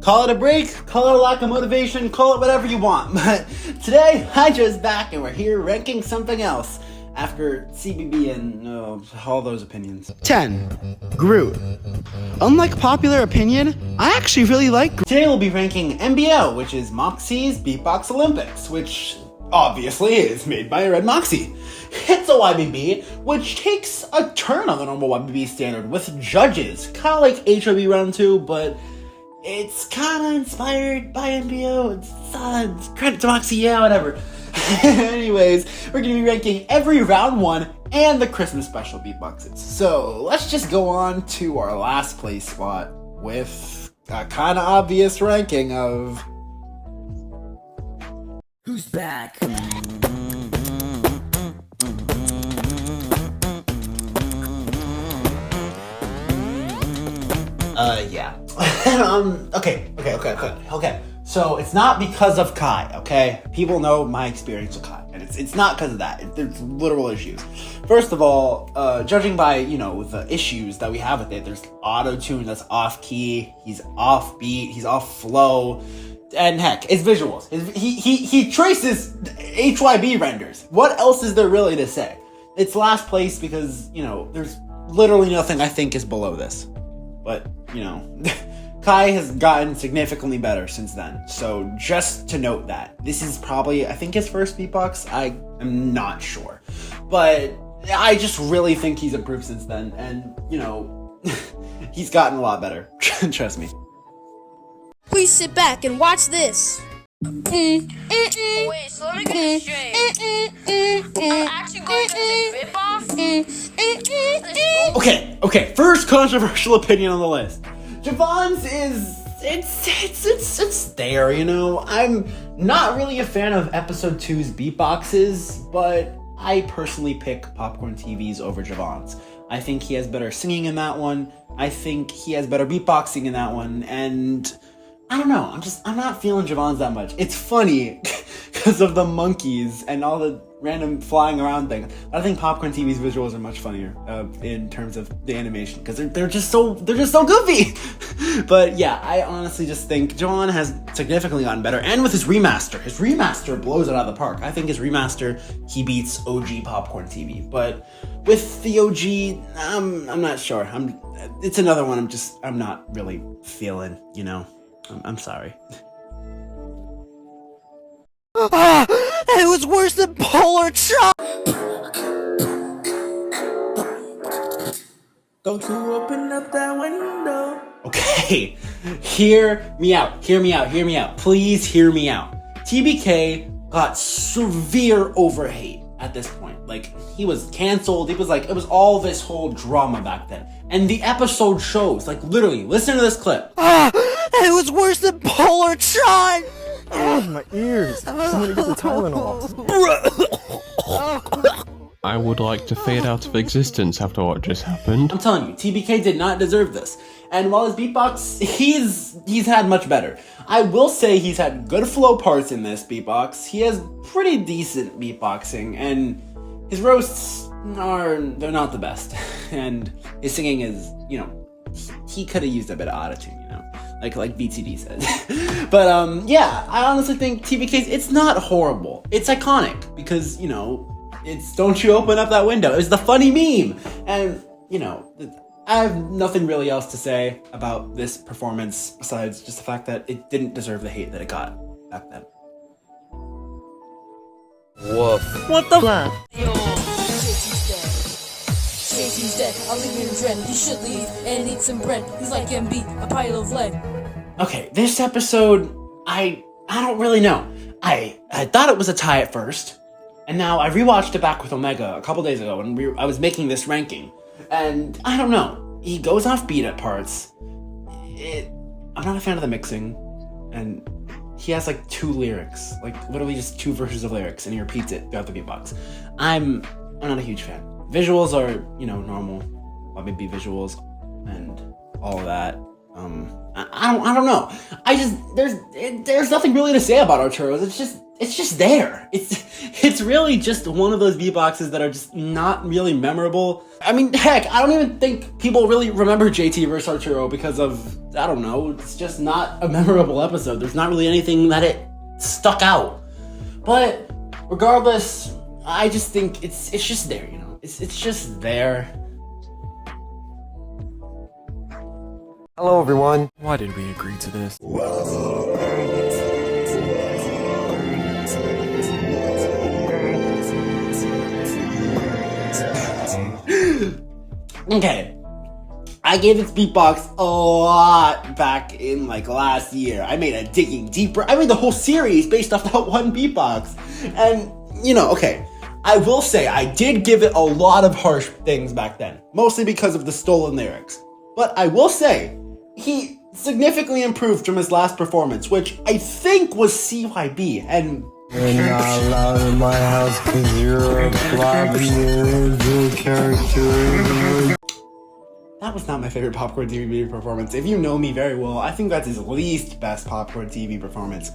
Call it a break, call it a lack of motivation, call it whatever you want. But today, Hydra's back and we're here ranking something else after CBB and all those opinions. 10. Groot. Unlike popular opinion, I actually really like Groot. Today we'll be ranking MBO, which is Moxie's Beatbox Olympics, which obviously is made by Red Moxie. It's a YBB, which takes a turn on the normal YBB standard with judges, kind of like HOB Round 2, but it's kind of inspired by MBO. It's credit to Moxie, yeah, whatever. Anyways, we're going to be ranking every round 1 and the Christmas special beatboxes. So let's just go on to our last place spot with a kind of obvious ranking of Who's back? Yeah. Okay. So it's not because of Kai, okay? People know my experience with Kai, and it's not because of that. There's literal issues. First of all, judging by, the issues that we have with it, there's auto-tune that's off-key, he's off-beat, he's off-flow, and heck, it's visuals. He traces HYB renders. What else is there really to say? It's last place because, there's literally nothing I think is below this. But, Kai has gotten significantly better since then. So just to note that. This is probably, I think, his first beatbox. I am not sure. But I just really think he's improved since then. And, he's gotten a lot better. Trust me. Please sit back and watch this. Wait, so let me get this straight. I'm actually going to say Beatbox? Okay. First controversial opinion on the list. Javon's is it's there, I'm not really a fan of episode 2's beatboxes, but I personally pick Popcorn TV's over Javon's. I think he has better singing in that one. I think he has better beatboxing in that one, and I don't know. I'm not feeling Javon's that much. It's funny because of the monkeys and all the random flying around thing. I think Popcorn TV's visuals are much funnier in terms of the animation because they're just so goofy. But yeah, I honestly just think Javon has significantly gotten better, and with his remaster blows it out of the park. I think his remaster, he beats OG Popcorn TV. But with the OG, I'm not sure. It's another one I'm not really feeling. I'm sorry. It was worse than Polar Chop! Don't you open up that window. Okay, hear me out. Please hear me out. TBK got severe overhate at this point. Like, he was canceled. It was all this whole drama back then. And the episode shows, literally, listen to this clip. It was worse than Polar Chop! Oh, my ears. Somebody get the Tylenol. I would like to fade out of existence after what just happened. I'm telling you, TBK did not deserve this. And while his beatbox, he's had much better. I will say he's had good flow parts in this beatbox. He has pretty decent beatboxing, and his roasts they're not the best. And his singing is, he could have used a bit of autotune, like BTD says. But yeah, I honestly think TBK's, it's not horrible. It's iconic because, it's don't you open up that window. It's the funny meme. And, I have nothing really else to say about this performance besides just the fact that it didn't deserve the hate that it got back then. Woof. What the fuck? Yo, Casey's dead. I'll leave you in dread. He should leave and eat some bread. He's like MB, a pile of lead. Okay, this episode, I don't really know. I thought it was a tie at first, and now I rewatched it back with Omega a couple days ago when I was making this ranking, and I don't know. He goes off beat at parts. I'm not a fan of the mixing, and he has 2 lyrics, literally just 2 verses of lyrics, and he repeats it throughout the beatbox. I'm not a huge fan. Visuals are, normal, YBB visuals, and all of that. I don't know. There's nothing really to say about Arturo's. it's just there. It's really just one of those beatboxes that are just not really memorable. I mean, heck, I don't even think people really remember JT vs. Arturo because of, I don't know, it's just not a memorable episode. There's not really anything that it stuck out. But regardless, I just think it's just there, you know? It's just there. Hello, everyone. Why did we agree to this? Okay, I gave this beatbox a lot back in like last year. I made a digging deeper. I made the whole series based off that one beatbox. And, you know, okay, I will say I did give it a lot of harsh things back then, mostly because of the stolen lyrics. But I will say, he significantly improved from his last performance, which I think was CYB, and You're not allowed in my house because you're a floppy individual character. that was not my favorite Popcorn TV performance. If you know me very well, I think that's his least best Popcorn TV performance.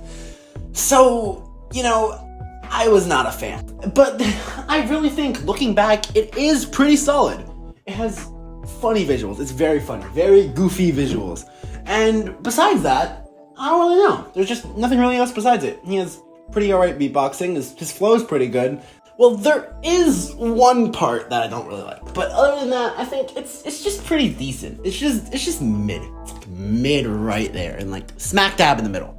So, you know, I was not a fan. But I really think, looking back, it is pretty solid. It has funny visuals. It's very funny, very goofy visuals. And besides that, I don't really know. There's just nothing really else besides it. He has pretty alright beatboxing. His flow's pretty good. Well, there is one part that I don't really like, but other than that, I think it's just pretty decent. It's just mid. It's like mid right there, and like smack dab in the middle.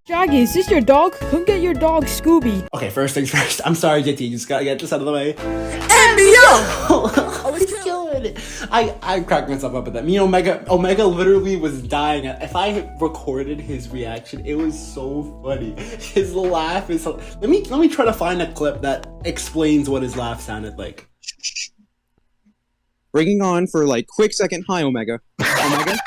Shaggy, is this your dog? Come get your dog, Scooby. Okay, first things first. I'm sorry, JT. You just gotta get this out of the way. MBO! Oh, it's good. I cracked myself up at that. Me and Omega literally was dying. If I recorded his reaction, it was so funny. His laugh is. Let me try to find a clip that explains what his laugh sounded like. Bringing on for like quick second. Hi, Omega. Omega.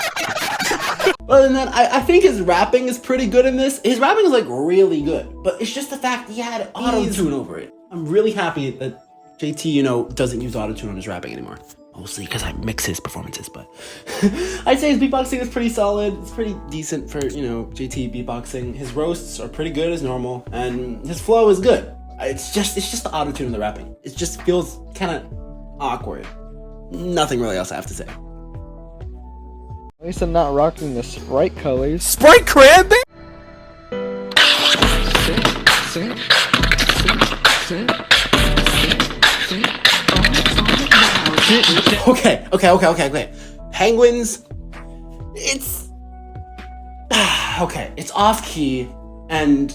Other than that, I think his rapping is pretty good in this. His rapping is like really good, but it's just the fact he had auto-tune over it. I'm really happy that JT, you know, doesn't use auto-tune on his rapping anymore. Mostly because I mix his performances, but I'd say his beatboxing is pretty solid. It's pretty decent for, you know, JT beatboxing. His roasts are pretty good as normal, and his flow is good. It's just the auto-tune in the rapping. It just feels kind of awkward. Nothing really else I have to say. At least I'm not rocking the Sprite colors. Sprite cranberry? Okay. Penguins, it's okay. It's off key and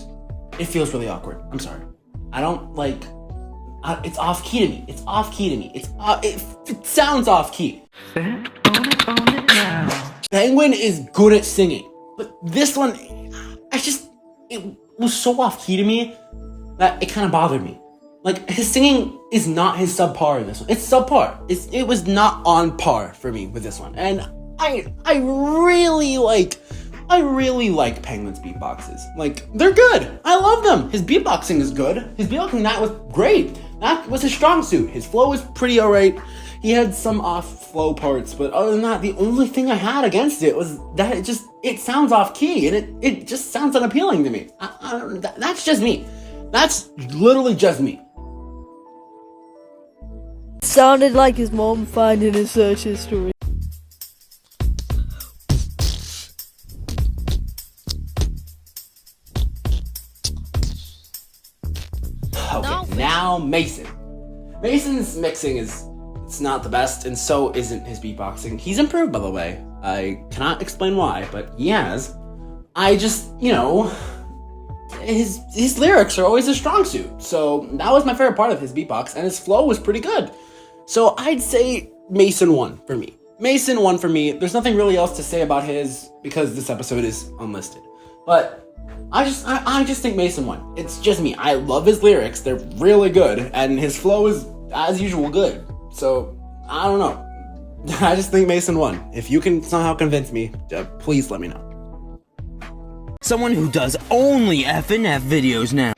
it feels really awkward. I'm sorry. I don't like. It's off key to me. It sounds off key. Penguin is good at singing, but this one, it was so off key to me that it kind of bothered me. Like, his singing is not his subpar in this one. It's subpar. It was not on par for me with this one. And I really like Penguin's beatboxes. Like, they're good. I love them. His beatboxing is good. His beatboxing, that was great. That was his strong suit. His flow was pretty alright. He had some off flow parts, but other than that, the only thing I had against it was that it sounds off key, and it just sounds unappealing to me. That's just me. That's literally just me. Sounded like his mom finding his search history. Okay, now Mason. Mason's mixing it's not the best, and so isn't his beatboxing. He's improved, by the way. I cannot explain why, but he has. I just, you know, his lyrics are always a strong suit. So that was my favorite part of his beatbox, and his flow was pretty good. So I'd say Mason won for me. Mason won for me. There's nothing really else to say about his because this episode is unlisted. But I just think Mason won. It's just me. I love his lyrics. They're really good, and his flow is, as usual, good. So, I don't know. I just think Mason won. If you can somehow convince me, please let me know. Someone who does only F&F videos now.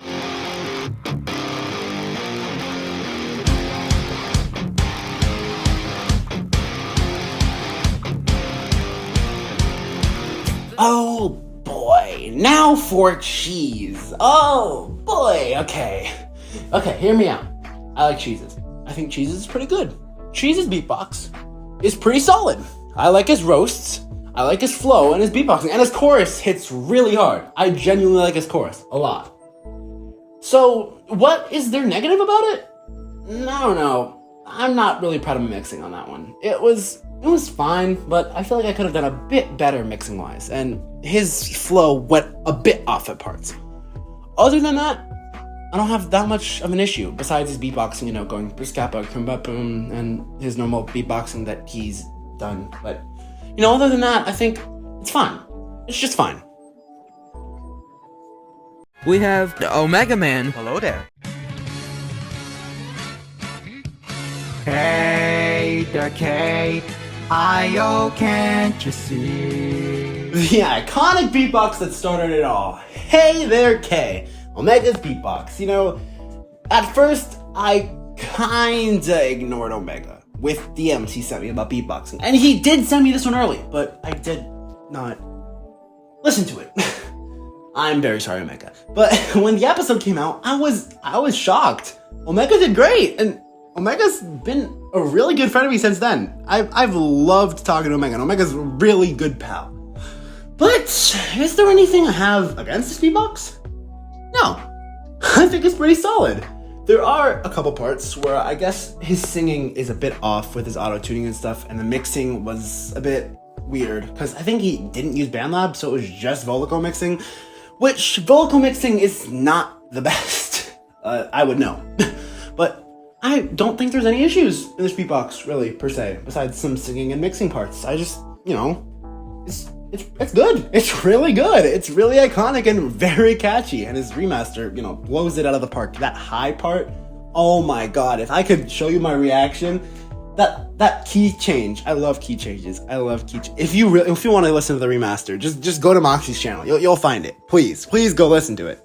Oh boy. Okay, now for cheese. Oh boy, okay. Okay, hear me out. I like cheeses. I think cheeses is pretty good. Cheese's beatbox is pretty solid. I like his roasts. I like his flow and his beatboxing, and his chorus hits really hard. I genuinely like his chorus a lot. So, what is there negative about it? No. I'm not really proud of mixing on that one. It was fine, but I feel like I could have done a bit better mixing wise, and his flow went a bit off at parts. Other than that, I don't have that much of an issue besides his beatboxing, going briskappa, boom, and his normal beatboxing that he's done. But other than that, I think it's fine. It's just fine. We have the Omega Man. Hello there. Hey, the K-I-O, can't you see? The iconic beatbox that started it all. Hey there, K. Omega's beatbox. At first, I kinda ignored Omega with DMs he sent me about beatboxing. And he did send me this one early, but I did not listen to it. I'm very sorry, Omega. But when the episode came out, I was shocked. Omega did great, and Omega's been a really good friend of me since then. I've loved talking to Omega, and Omega's a really good pal. But is there anything I have against this beatbox? No. I think it's pretty solid. There are a couple parts where I guess his singing is a bit off with his auto-tuning and stuff, and the mixing was a bit weird, because I think he didn't use BandLab, so it was just vocal mixing, which vocal mixing is not the best. I would know. But I don't think there's any issues in this beatbox, really, per se, besides some singing and mixing parts. I just, it's good. It's really good. It's really iconic and very catchy. And his remaster, blows it out of the park. That high part, oh my god. If I could show you my reaction, that key change. I love key changes. If you want to listen to the remaster, just go to Moxie's channel. You'll find it. Please go listen to it.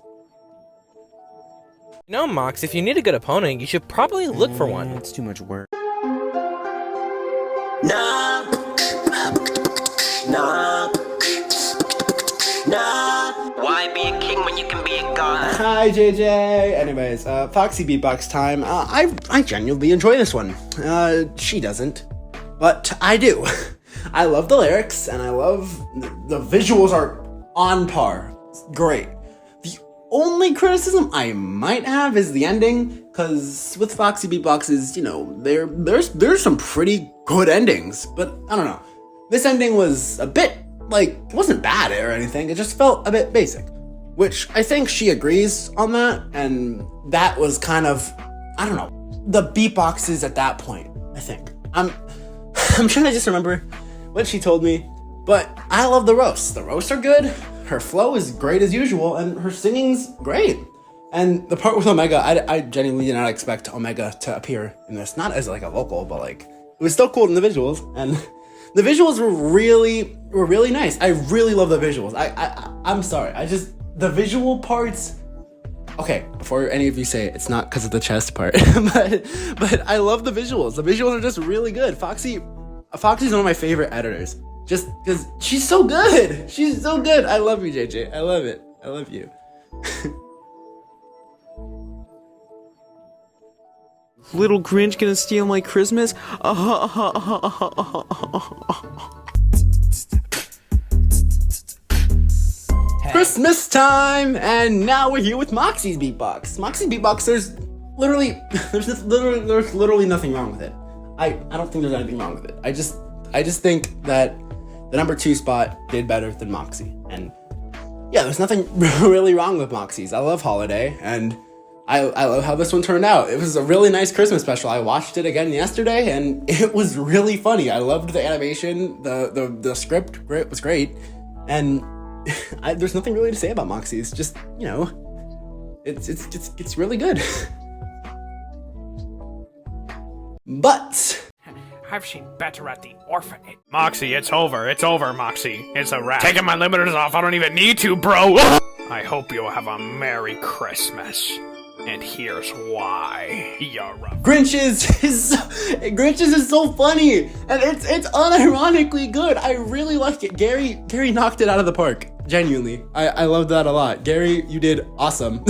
Mox, if you need a good opponent, you should probably look for one. It's too much work. Nah. Why be a king when you can be a god? Hi, JJ. Anyways, Foxy Beatbox time. I genuinely enjoy this one. She doesn't, but I do. I love the lyrics, and I love the visuals are on par. It's great. The only criticism I might have is the ending, because with Foxy Beatboxes, there's some pretty good endings, but I don't know. This ending was a bit, it wasn't bad or anything, it just felt a bit basic, which I think she agrees on that, and that was kind of, I don't know, the beatboxes at that point, I think. I'm trying to just remember what she told me, but I love the roasts. The roasts are good, her flow is great as usual, and her singing's great. And the part with Omega, I genuinely did not expect Omega to appear in this, not as a vocal, but it was still cool in the visuals, and the visuals were really nice. I really love the visuals. I'm sorry. The visual parts. Okay, before any of you say it, it's not because of the chest part, but I love the visuals. The visuals are just really good. Foxy's one of my favorite editors, just because she's so good. She's so good. I love you, JJ. I love it. I love you. Little Grinch gonna steal my Christmas? Christmas time, and now we're here with Moxie's beatbox. Moxie's beatbox, there's literally nothing wrong with it. I don't think there's anything wrong with it. I just think that the number 2 spot did better than Moxie, and yeah, there's nothing really wrong with Moxie's. I love Holiday, and I love how this one turned out. It was a really nice Christmas special. I watched it again yesterday, and it was really funny. I loved the animation, the script was great, and there's nothing really to say about Moxie's. Just it's really good. But I've seen better at the orphanage. Moxie, it's over. It's over, Moxie. It's a wrap. Taking my limiters off. I don't even need to, bro. I hope you have a Merry Christmas. And here's why. You're a Grinch's is so funny, and it's unironically good. I really like it. Gary knocked it out of the park. Genuinely. I love that a lot. Gary, you did awesome.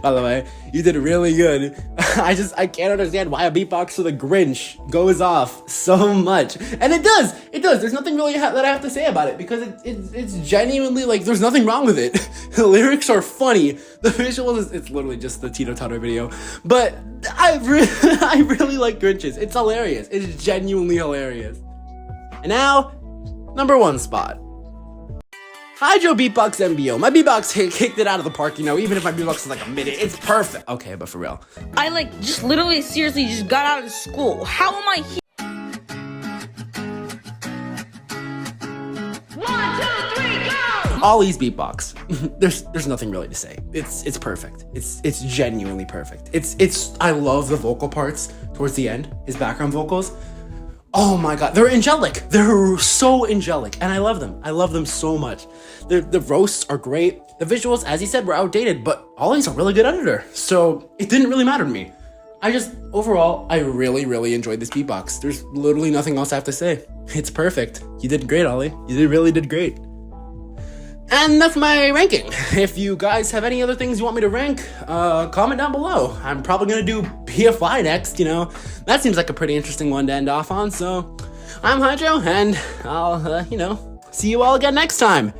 By the way, you did really good. I can't understand why a beatbox for the Grinch goes off so much. And it does. There's nothing really that I have to say about it because it's genuinely like there's nothing wrong with it. The lyrics are funny. The visuals, it's literally just the Tito Tato video. But I really like Grinches. It's hilarious. It's genuinely hilarious. And now, number 1 spot. Hydro Beatbox MBO. My beatbox kicked it out of the park, you know, even if my beatbox is like a minute, it's perfect. Okay, but for real. I just literally seriously just got out of school. How am I here? 1, 2, 3, go! Ollie's beatbox. There's nothing really to say. It's perfect. It's genuinely perfect. I love the vocal parts towards the end, his background vocals. Oh my god, they're angelic. They're so angelic, and I love them. I love them so much. The roasts are great. The visuals, as he said, were outdated, but Ollie's a really good editor, so it didn't really matter to me. Overall, I really, really enjoyed this beatbox. There's literally nothing else I have to say. It's perfect. You did great, Ollie. You really did great. And that's my ranking. If you guys have any other things you want me to rank, comment down below. I'm probably gonna do BFI next, you know. That seems like a pretty interesting one to end off on, so I'm Hydro, and I'll, see you all again next time.